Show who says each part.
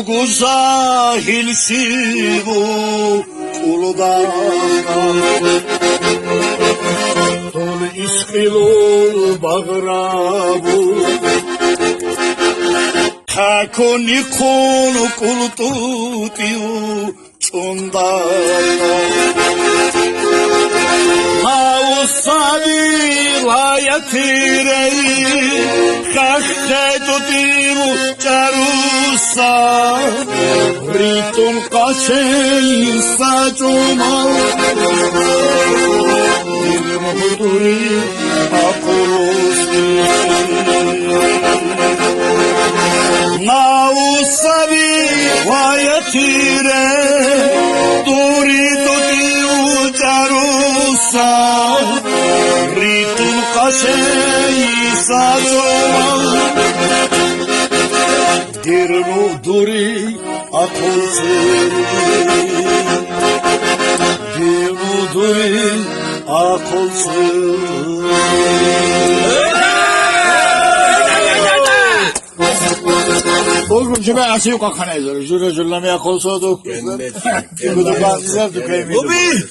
Speaker 1: Guzahil sivu Uludağ'dan Tol iskilul bağrabu Hakoni kolu kultutiu Çundağ'dan Hausavi layatirei Kakte tutimu çarusa Ritun kaçeyin sacumal Dirmu huduri akulusti Nausavi layatirei Duri tutimu çarusa Ritun kaçeyin sacumal Dirnu duri akulsın Dirnu duri akulsın Bugün cüme asıyı kakanaydır. Jüre jürlemeye kolsuzluk. Gıdıklar güzel tükeyimiydi.